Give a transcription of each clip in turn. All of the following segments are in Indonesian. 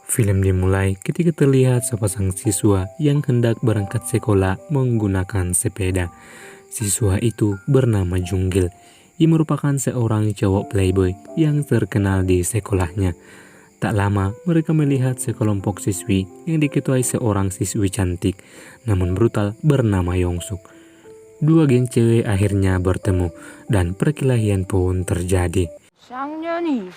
Film dimulai ketika terlihat sepasang siswa yang hendak berangkat sekolah menggunakan sepeda. Siswa itu bernama Junggil. Ia merupakan seorang cowok playboy yang terkenal di sekolahnya. Tak lama mereka melihat sekelompok siswi yang diketuai seorang siswi cantik namun brutal bernama Yongsuk. Dua geng cewek akhirnya bertemu dan perkelahian pun terjadi. 쌍년이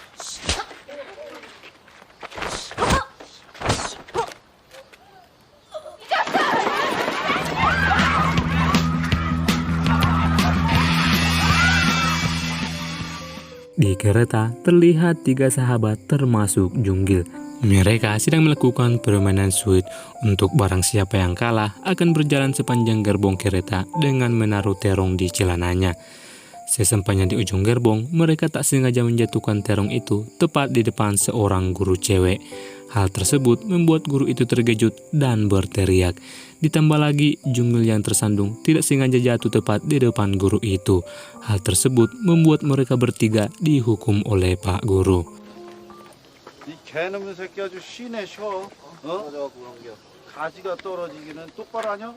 Di kereta terlihat tiga sahabat termasuk Junggil. Mereka sedang melakukan permainan sweet. Untuk barang siapa yang kalah akan berjalan sepanjang gerbong kereta dengan menaruh terong di celananya. Sesampainya di ujung gerbong, mereka tak sengaja menjatuhkan terong itu tepat di depan seorang guru cewek. Hal tersebut membuat guru itu terkejut dan berteriak. Ditambah lagi, Junggil yang tersandung tidak sengaja jatuh tepat di depan guru itu. Hal tersebut membuat mereka bertiga dihukum oleh Pak Guru. 이 개놈의 새끼 아주 쉬네 쉬어. 가지가 떨어지기는 똑바로 하냐?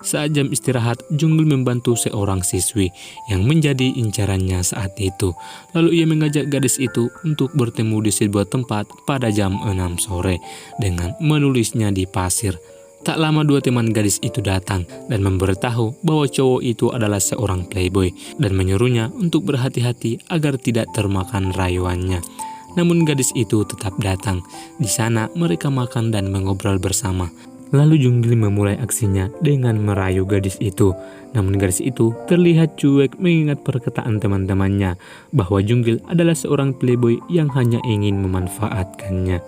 Saat jam istirahat, Junggil membantu seorang siswi yang menjadi incarannya saat itu. Lalu ia mengajak gadis itu untuk bertemu di sebuah tempat pada jam 6 sore dengan menulisnya di pasir. Tak lama dua teman gadis itu datang dan memberitahu bahwa cowok itu adalah seorang playboy dan menyuruhnya untuk berhati-hati agar tidak termakan rayuannya. Namun gadis itu tetap datang. Di sana mereka makan dan mengobrol bersama. Lalu Junggil memulai aksinya dengan merayu gadis itu. Namun gadis itu terlihat cuek mengingat perkataan teman-temannya bahwa Junggil adalah seorang playboy yang hanya ingin memanfaatkannya.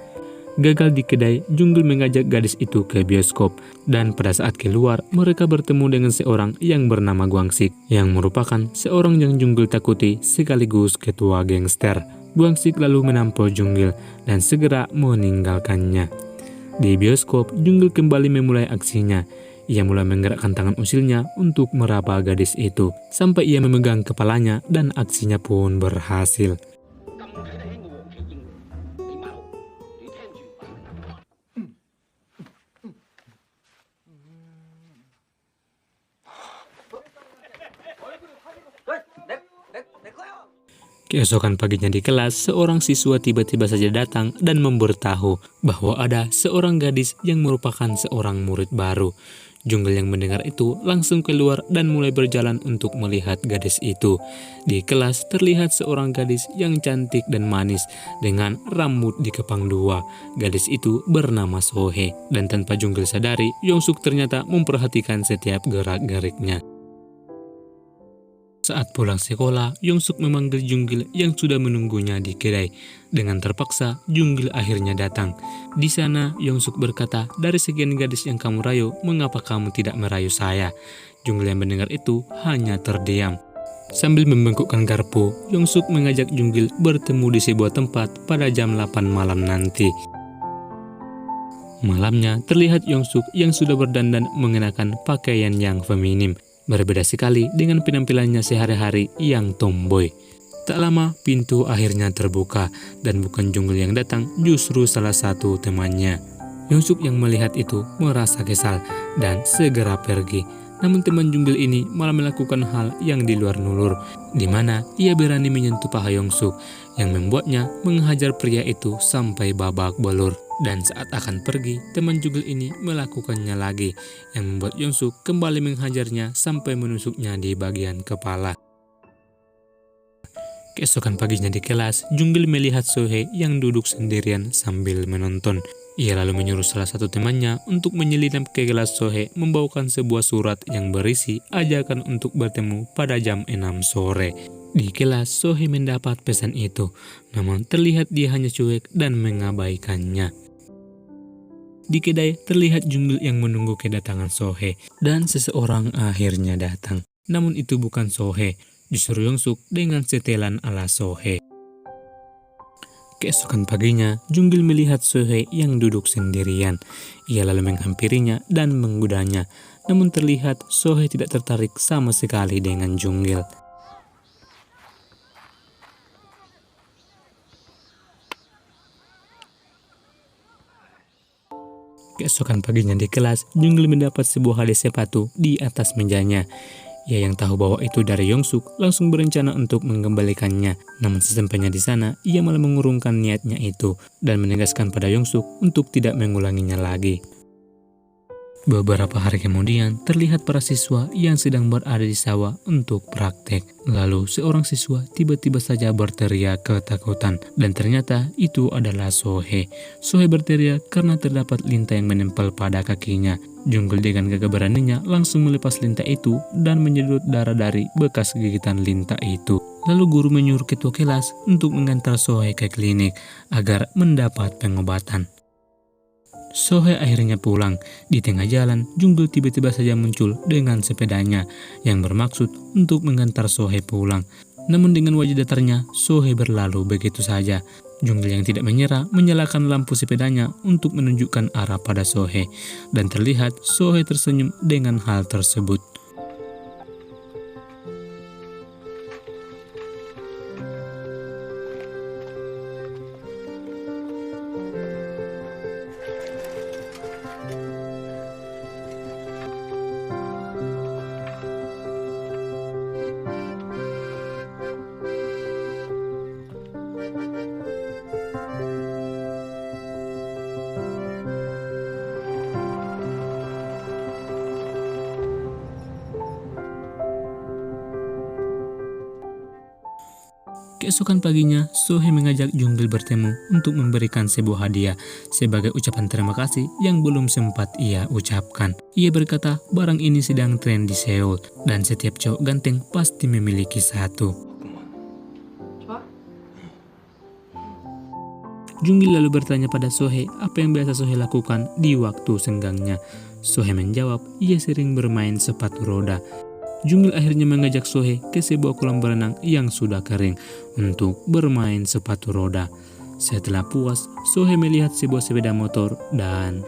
Gagal di kedai, Junggil mengajak gadis itu ke bioskop. Dan pada saat keluar, mereka bertemu dengan seorang yang bernama Guangsik, yang merupakan seorang yang Junggil takuti sekaligus ketua gangster. Guangsik lalu menampol Junggil dan segera meninggalkannya. Di bioskop, Junggil kembali memulai aksinya. Ia mulai menggerakkan tangan usilnya untuk meraba gadis itu, sampai ia memegang kepalanya dan aksinya pun berhasil. Keesokan paginya di kelas, seorang siswa tiba-tiba saja datang dan memberitahu bahwa ada seorang gadis yang merupakan seorang murid baru. Junggil yang mendengar itu langsung keluar dan mulai berjalan untuk melihat gadis itu. Di kelas terlihat seorang gadis yang cantik dan manis dengan rambut dikepang dua. Gadis itu bernama Sohe dan tanpa Junggil sadari, Yongsuk ternyata memperhatikan setiap gerak-geriknya. Saat pulang sekolah, Yongsuk memanggil Junggil yang sudah menunggunya di kedai. Dengan terpaksa, Junggil akhirnya datang. Di sana, Yongsuk berkata, "Dari sekian gadis yang kamu rayu, mengapa kamu tidak merayu saya?" Junggil yang mendengar itu hanya terdiam. Sambil membengkukkan garpu, Yongsuk mengajak Junggil bertemu di sebuah tempat pada jam 8 malam nanti. Malamnya, terlihat Yongsuk yang sudah berdandan mengenakan pakaian yang feminim. Berbeda sekali dengan penampilannya sehari-hari yang tomboy. Tak lama, pintu akhirnya terbuka dan bukan Junggil yang datang, justru salah satu temannya. Yongsuk yang melihat itu merasa kesal dan segera pergi. Namun teman Junggil ini malah melakukan hal yang di luar nalur, di mana ia berani menyentuh paha Yongsuk yang membuatnya menghajar pria itu sampai babak belur. Dan saat akan pergi, teman Junggil ini melakukannya lagi, yang membuat Yongsuk kembali menghajarnya sampai menusuknya di bagian kepala. Keesokan paginya di kelas, Junggil melihat Sohe yang duduk sendirian sambil menonton. Ia lalu menyuruh salah satu temannya untuk menyelinap ke kelas Sohe membawakan sebuah surat yang berisi ajakan untuk bertemu pada jam 6 sore. Di kelas, Sohe mendapat pesan itu, namun terlihat dia hanya cuek dan mengabaikannya. Di kedai terlihat Junggil yang menunggu kedatangan Sohe dan seseorang akhirnya datang. Namun itu bukan Sohe, justru Yongsuk dengan setelan ala Sohe. Keesokan paginya, Junggil melihat Sohe yang duduk sendirian. Ia lalu menghampirinya dan menggodanya. Namun terlihat Sohe tidak tertarik sama sekali dengan Junggil. Keesokan paginya di kelas, Junggil mendapat sebuah hadiah sepatu di atas mejanya. Ia yang tahu bahwa itu dari Yongsuk langsung berencana untuk mengembalikannya. Namun sesampainya di sana, ia malah mengurungkan niatnya itu dan menegaskan pada Yongsuk untuk tidak mengulanginya lagi. Beberapa hari kemudian, terlihat para siswa yang sedang berada di sawah untuk praktek. Lalu seorang siswa tiba-tiba saja berteriak ketakutan dan ternyata itu adalah Sohe. Sohe berteriak karena terdapat lintah yang menempel pada kakinya. Junggil dengan gagah beraninya langsung melepas lintah itu dan menyedot darah dari bekas gigitan lintah itu. Lalu guru menyuruh ketua kelas untuk mengantar Sohe ke klinik agar mendapat pengobatan. Sohe akhirnya pulang. Di tengah jalan, Junggil tiba-tiba saja muncul dengan sepedanya yang bermaksud untuk mengantar Sohe pulang. Namun dengan wajah datarnya, Sohe berlalu begitu saja. Junggil yang tidak menyerah menyalakan lampu sepedanya untuk menunjukkan arah pada Sohe. Dan terlihat Sohe tersenyum dengan hal tersebut. Keesokan paginya, Sohe mengajak Junggil bertemu untuk memberikan sebuah hadiah sebagai ucapan terima kasih yang belum sempat ia ucapkan. Ia berkata barang ini sedang tren di Seoul dan setiap cowok ganteng pasti memiliki satu. Junggil lalu bertanya pada Sohe apa yang biasa Sohe lakukan di waktu senggangnya. Sohe menjawab ia sering bermain sepatu roda. Junggil akhirnya mengajak Sohe ke sebuah kolam berenang yang sudah kering untuk bermain sepatu roda. Setelah puas, Sohe melihat sebuah sepeda motor dan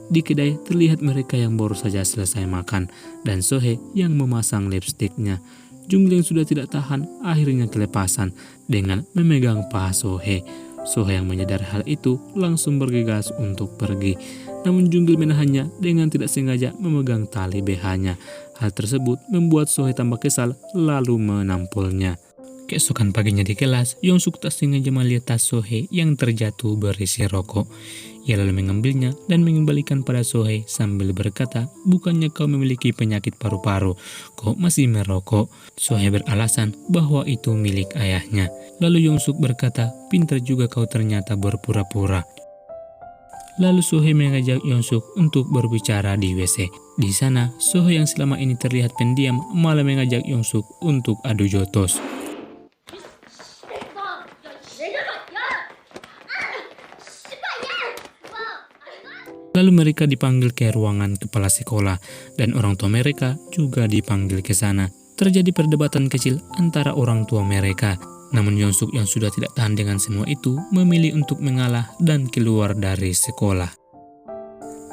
di kedai terlihat mereka yang baru saja selesai makan dan Sohe yang memasang lipstiknya. Junggil yang sudah tidak tahan akhirnya kelepasan dengan memegang paha Sohe. Sohe yang menyadari hal itu langsung bergegas untuk pergi. Namun Junggil menahannya dengan tidak sengaja memegang tali BH-nya. Hal tersebut membuat Sohe tambah kesal lalu menampolnya. Keesokan paginya di kelas, Yongsuk tak sengaja melihat tas Sohe yang terjatuh berisi rokok. Ia lalu mengambilnya dan mengembalikan pada Sohe sambil berkata, bukannya kau memiliki penyakit paru-paru, kok masih merokok? Sohe beralasan bahwa itu milik ayahnya. Lalu Yongsuk berkata, pintar juga kau ternyata berpura-pura. Lalu Sohe mengajak Yongsuk untuk berbicara di WC. Di sana, Sohe yang selama ini terlihat pendiam malah mengajak Yongsuk untuk adu jotos. Lalu mereka dipanggil ke ruangan kepala sekolah dan orang tua mereka juga dipanggil ke sana. Terjadi perdebatan kecil antara orang tua mereka. Namun Yongsuk yang sudah tidak tahan dengan semua itu memilih untuk mengalah dan keluar dari sekolah.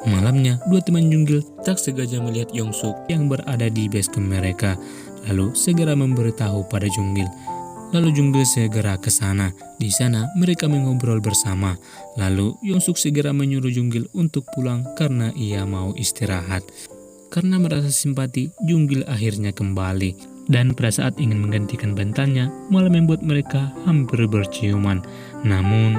Malamnya, dua teman Junggil tak sengaja melihat Yongsuk yang berada di basecamp mereka. Lalu segera memberitahu pada Junggil. Lalu Junggil segera ke sana. Di sana mereka mengobrol bersama. Lalu Yongsuk segera menyuruh Junggil untuk pulang karena ia mau istirahat. Karena merasa simpati, Junggil akhirnya kembali. Dan pada saat ingin menggantikan bantalnya, malah membuat mereka hampir berciuman. Namun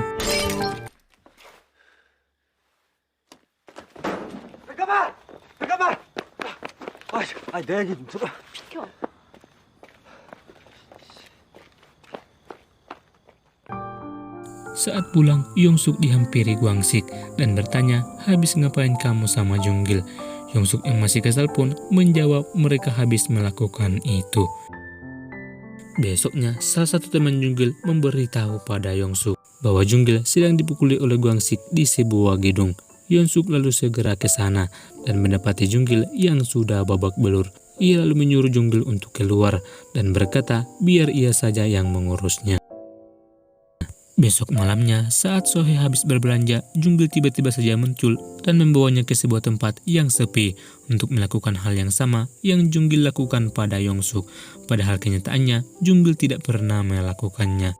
내 얘기 좀 들어. saat pulang, Yongsuk dihampiri Gwangsik dan bertanya, habis ngapain kamu sama Junggil? Yongsuk yang masih kesal pun menjawab mereka habis melakukan itu. Besoknya, salah satu teman Junggil memberitahu pada Yongsuk bahwa Junggil sedang dipukuli oleh Gwangsik di sebuah gedung. Yongsuk lalu segera ke sana dan mendapati Junggil yang sudah babak belur. Ia lalu menyuruh Junggil untuk keluar dan berkata biar ia saja yang mengurusnya. Besok malamnya, saat Sohei habis berbelanja, Junggil tiba-tiba saja muncul dan membawanya ke sebuah tempat yang sepi untuk melakukan hal yang sama yang Junggil lakukan pada Yongsuk. Padahal kenyataannya, Junggil tidak pernah melakukannya.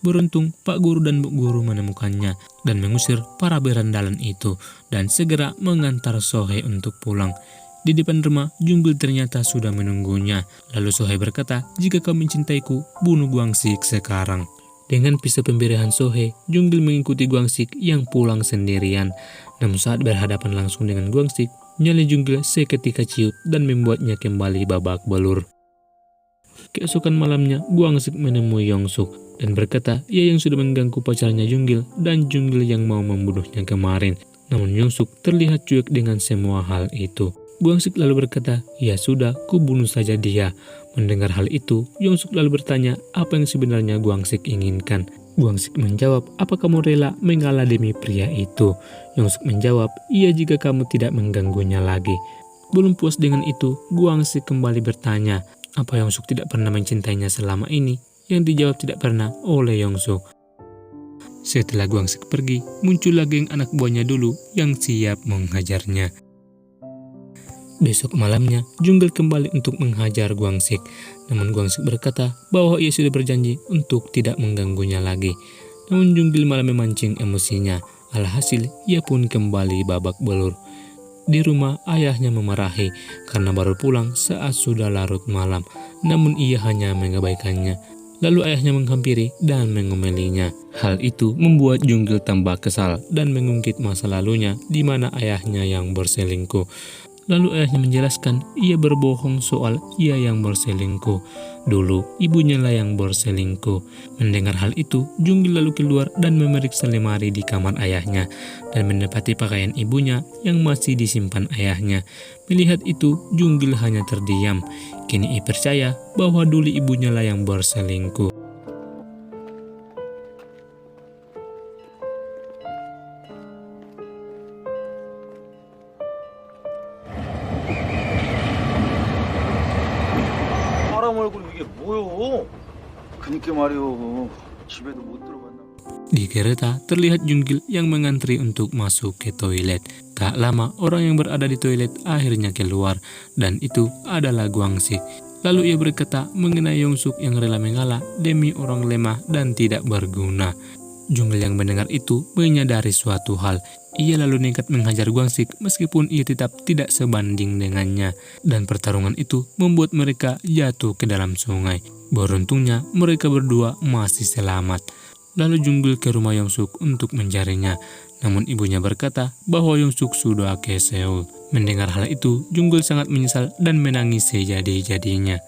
Beruntung, Pak Guru dan Bu Guru menemukannya dan mengusir para berandalan itu dan segera mengantar Sohei untuk pulang. Di depan rumah, Junggil ternyata sudah menunggunya. Lalu Sohei berkata, "Jika kau mencintaiku, bunuh Guangxik sekarang." Dengan pisau pemberian Sohei, Junggil mengikuti Guangxik yang pulang sendirian. Namun saat berhadapan langsung dengan Guangxik, nyali Junggil seketika ciut dan membuatnya kembali babak belur. Keesokan malamnya, Guangxik menemui Yongsuk dan berkata ia yang sudah mengganggu pacarnya Junggil dan Junggil yang mau membunuhnya kemarin. Namun Yongsuk terlihat cuek dengan semua hal itu. Guangxik lalu berkata, "Ya sudah, ku bunuh saja dia." Mendengar hal itu, Yongsuk lalu bertanya apa yang sebenarnya Guangxik inginkan. Guangxik menjawab, "Apa kamu rela mengalah demi pria itu?" Yongsuk menjawab, "Iya jika kamu tidak mengganggunya lagi." Belum puas dengan itu, Guangxik kembali bertanya, apa Yongsuk tidak pernah mencintainya selama ini? Yang dijawab tidak pernah oleh Yongsuk. Setelah Guangxik pergi, muncul lagi yang anak buahnya dulu yang siap menghajarnya. Besok malamnya, Junggil kembali untuk menghajar Guangxik. Namun Guangxik berkata bahwa ia sudah berjanji untuk tidak mengganggunya lagi. Namun Junggil malah memancing emosinya. Alhasil, ia pun kembali babak belur. Di rumah, ayahnya memarahi karena baru pulang saat sudah larut malam. Namun ia hanya mengabaikannya. Lalu ayahnya menghampiri dan mengomelinya. Hal itu membuat Junggil tambah kesal dan mengungkit masa lalunya di mana ayahnya yang berselingkuh. Lalu ayahnya menjelaskan ia berbohong soal ia yang berselingkuh. Dulu ibunya lah yang berselingkuh. Mendengar hal itu, Junggil lalu keluar dan memeriksa lemari di kamar ayahnya dan mendapati pakaian ibunya yang masih disimpan ayahnya. Melihat itu, Junggil hanya terdiam. Kini ia percaya bahwa dulu ibunya lah yang berselingkuh. 사람 얼굴 이게 뭐요? 그니까 말이요. 집에도 못 들어갔나? Di kereta, terlihat Junggil yang mengantri untuk masuk ke toilet. Tak lama, orang yang berada di toilet akhirnya keluar, dan itu adalah Guangxik. Lalu ia berkata mengenai Yongsuk yang rela mengalah demi orang lemah dan tidak berguna. Junggil yang mendengar itu menyadari suatu hal. Ia lalu nekat menghajar Guangxik meskipun ia tetap tidak sebanding dengannya. Dan pertarungan itu membuat mereka jatuh ke dalam sungai. Beruntungnya mereka berdua masih selamat. Lalu Junggil ke rumah Yongsuk untuk mencarinya. Namun ibunya berkata bahwa Yongsuk sudah ke Seoul. Mendengar hal itu, Junggil sangat menyesal dan menangis sejadi-jadinya.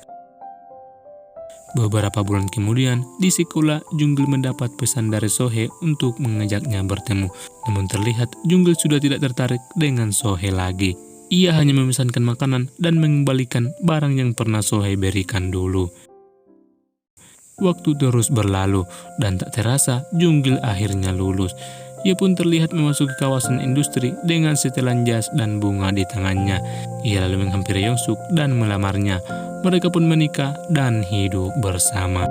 Beberapa bulan kemudian, di sekolah Junggil mendapat pesan dari Sohei untuk mengajaknya bertemu. Namun terlihat Junggil sudah tidak tertarik dengan Sohei lagi. Ia hanya memesankan makanan dan mengembalikan barang yang pernah Sohei berikan dulu. Waktu terus berlalu dan tak terasa Junggil akhirnya lulus. Ia pun terlihat memasuki kawasan industri dengan setelan jas dan bunga di tangannya. Ia lalu menghampiri Yongsuk dan melamarnya. Mereka pun menikah dan hidup bersama.